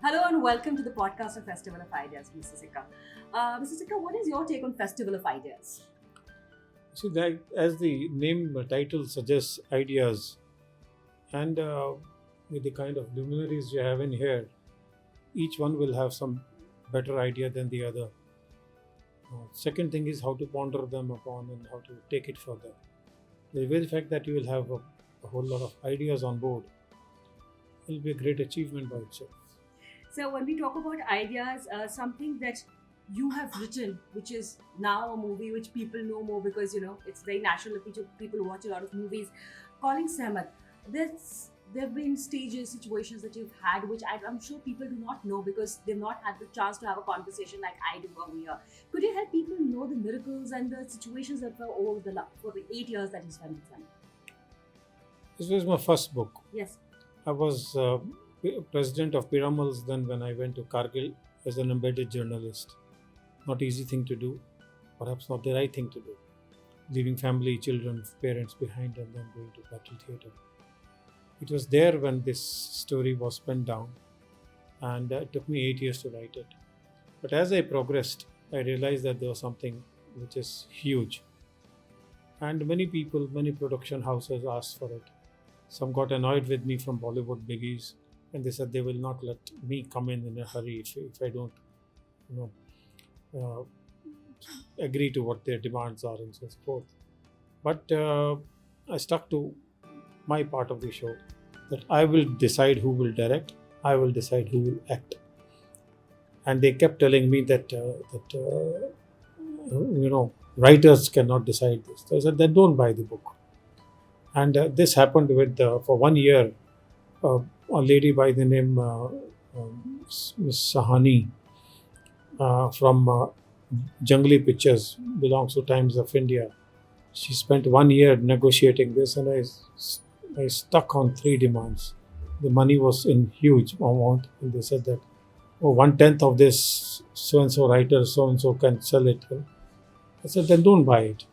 Hello and welcome to the podcast of Festival of Ideas, Mr. Sikka. Mr. Sikka, what is your take on Festival of Ideas? See, that as the name title suggests, ideas, and with the kind of luminaries you have in here, each one will have some better idea than the other. Second thing is how to ponder them upon and how to take it further. The very fact that you will have a whole lot of ideas on board will be a great achievement by itself. So, when we talk about ideas, something that you have written, which is now a movie which people know more because it's very natural that people watch a lot of movies. Calling Sehmat, there have been stages, situations that you've had, which I'm sure people do not know because they've not had the chance to have a conversation like I do over here. Could you help people know the miracles and the situations that were over for the 8 years that you spent with them? This was my first book. Yes. I was president of Piramals then when I went to Kargil as an embedded journalist. Not easy thing to do, perhaps not the right thing to do. Leaving family, children, parents behind and then going to battle theatre. It was there when this story was penned down, and it took me 8 years to write it. But as I progressed, I realized that there was something which is huge. And many people, many production houses asked for it. Some got annoyed with me from Bollywood biggies, and they said they will not let me come in a hurry if I don't, agree to what their demands are and so forth. But I stuck to my part of the show that I will decide who will direct, I will decide who will act. And they kept telling me that writers cannot decide this. I said, then don't buy the book. And this happened with for 1 year. A lady by the name Miss Sahani from Jungly Pictures, belongs to Times of India. She spent 1 year negotiating this, and I stuck on 3 demands. The money was in huge amount, and they said that 1/10 of this so and so writer so and so can sell it. I said, then don't buy it.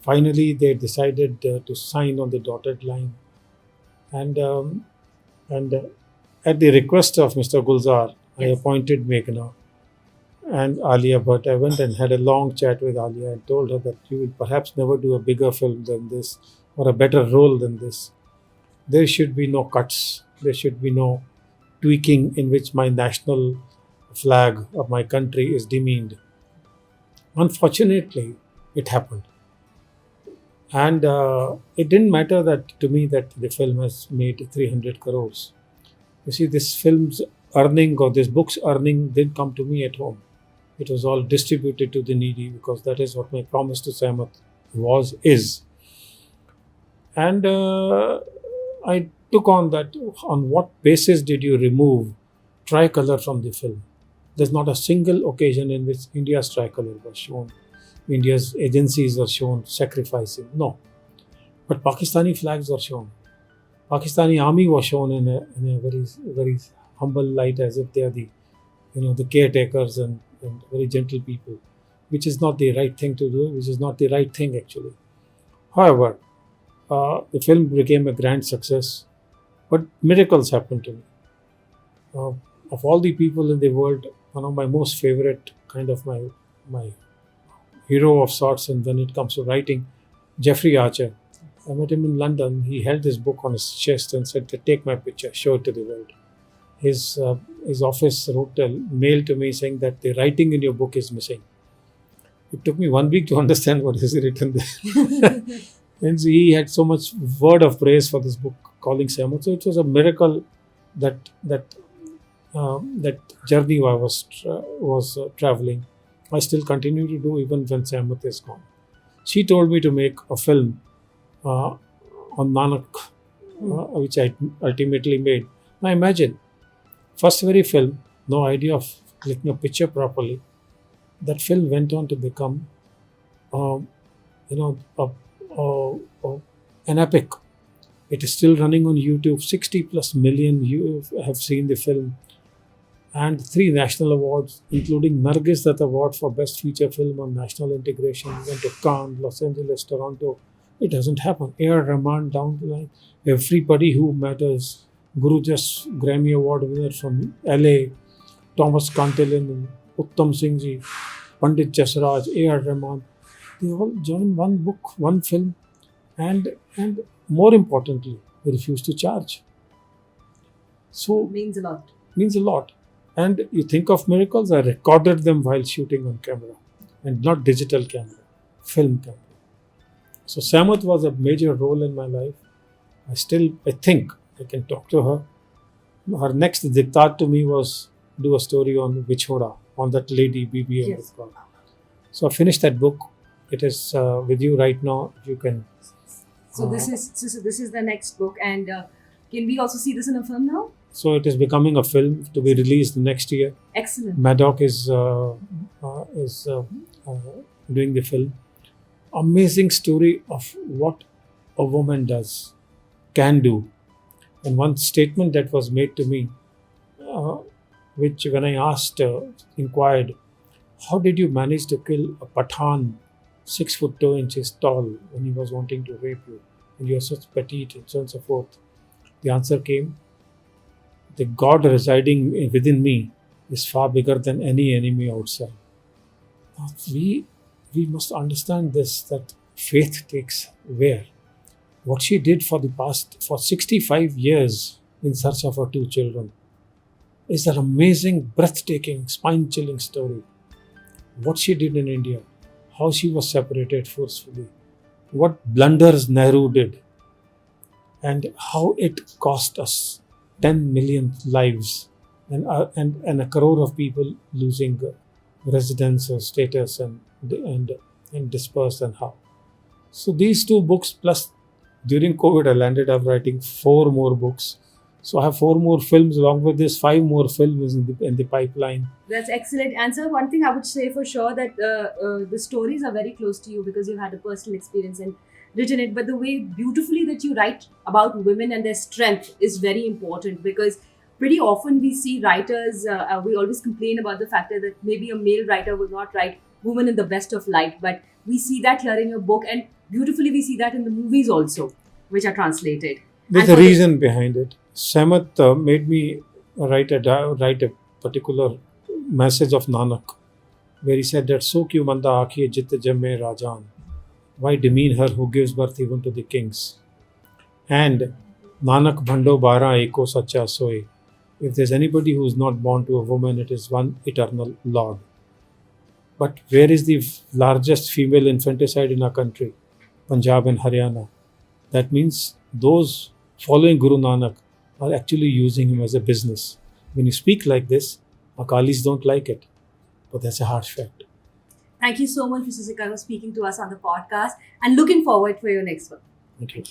Finally, they decided to sign on the dotted line, and at the request of Mr. Gulzar, I Yes. appointed Meghna and Alia Bhatt. I went and had a long chat with Alia and told her that you will perhaps never do a bigger film than this or a better role than this. There should be no cuts. There should be no tweaking in which my national flag of my country is demeaned. Unfortunately, it happened. And it didn't matter that to me that the film has made 300 crores. You see, this film's earning or this book's earning didn't come to me at home. It was all distributed to the needy because that is what my promise to Sehmat is. And I took on that. On what basis did you remove tricolor from the film? There's not a single occasion in which India's tricolor was shown. India's agencies were shown sacrificing. No. But Pakistani flags were shown. Pakistani army was shown in a very, very humble light as if they are the caretakers and very gentle people, which is not the right thing to do, which is not the right thing actually. However, the film became a grand success, but miracles happened to me. Of all the people in the world, one of my most favorite, kind of my hero of sorts, and when it comes to writing, Jeffrey Archer. I met him in London. He held his book on his chest and said, "Take my picture, show it to the world." His office wrote a mail to me saying that the writing in your book is missing. It took me 1 week to understand what is written there. And so he had so much word of praise for this book, Calling Sehmat. So it was a miracle that journey I was traveling. I still continue to do even when Sehmat is gone. She told me to make a film on Nanak, which I ultimately made. Now imagine, first very film, no idea of clicking a picture properly. That film went on to become, an epic. It is still running on YouTube. 60 plus million you have seen the film, and 3 national awards, including Nargis Dutt Award for Best Feature Film on National Integration. Went to Cannes, Los Angeles, Toronto. It doesn't happen. A.R. Rahman down the line. Everybody who matters Guru Jas Grammy Award winner from LA, Thomas Kantilin, Uttam Singh Ji, Pandit Jasraj, A.R. Rahman. They all joined one book, one film, and more importantly, they refused to charge. So Means a lot. means a lot. And you think of miracles, I recorded them while shooting on camera, and not digital camera, film camera. So Sehmat was a major role in my life. I think I can talk to her. Her next diktat to me was do a story on Vichhoda, on that lady Bibi Yes. Ambedkar. So I finished that book. It is with you right now. You can. So this is the next book, and can we also see this in a film now? So it is becoming a film to be released next year. Excellent. Maddock is doing the film. Amazing story of what a woman can do. And one statement that was made to me, which when I inquired, how did you manage to kill a Pathan 6 foot 2 inches tall when he was wanting to rape you, and you are such petite and so on and so forth? The answer came, the God residing within me is far bigger than any enemy outside. Now, we must understand this, that faith takes where. What she did for 65 years in search of her 2 children is an amazing, breathtaking, spine-chilling story. What she did in India, how she was separated forcefully, what blunders Nehru did, and how it cost us 10 million lives and a crore of people losing residence or status and dispersed, and how. So these 2 books plus during COVID I landed up writing 4 more books. So I have 4 more films along with this, 5 more films in the pipeline. That's excellent answer. One thing I would say for sure that the stories are very close to you because you've had a personal experience and written it. But the way beautifully that you write about women and their strength is very important, because pretty often we see writers, we always complain about the fact that maybe a male writer would not write women in the best of light. But we see that here in your book, and beautifully we see that in the movies also, which are translated. There's a reason behind it. Sehmat made me write a particular message of Nanak, where he said that so kyu manda aakhiye jit jamme rajan, why demean her who gives birth even to the kings? And Nanak bhando bara eko sacha soe. If there's anybody who is not born to a woman, it is one eternal Lord. But where is the largest female infanticide in our country? Punjab and Haryana. That means those following Guru Nanak are actually using him as a business. When you speak like this, Akalis don't like it. But that's a harsh fact. Thank you so much, Mr. Sikka, for speaking to us on the podcast, and looking forward for your next one. Thank you.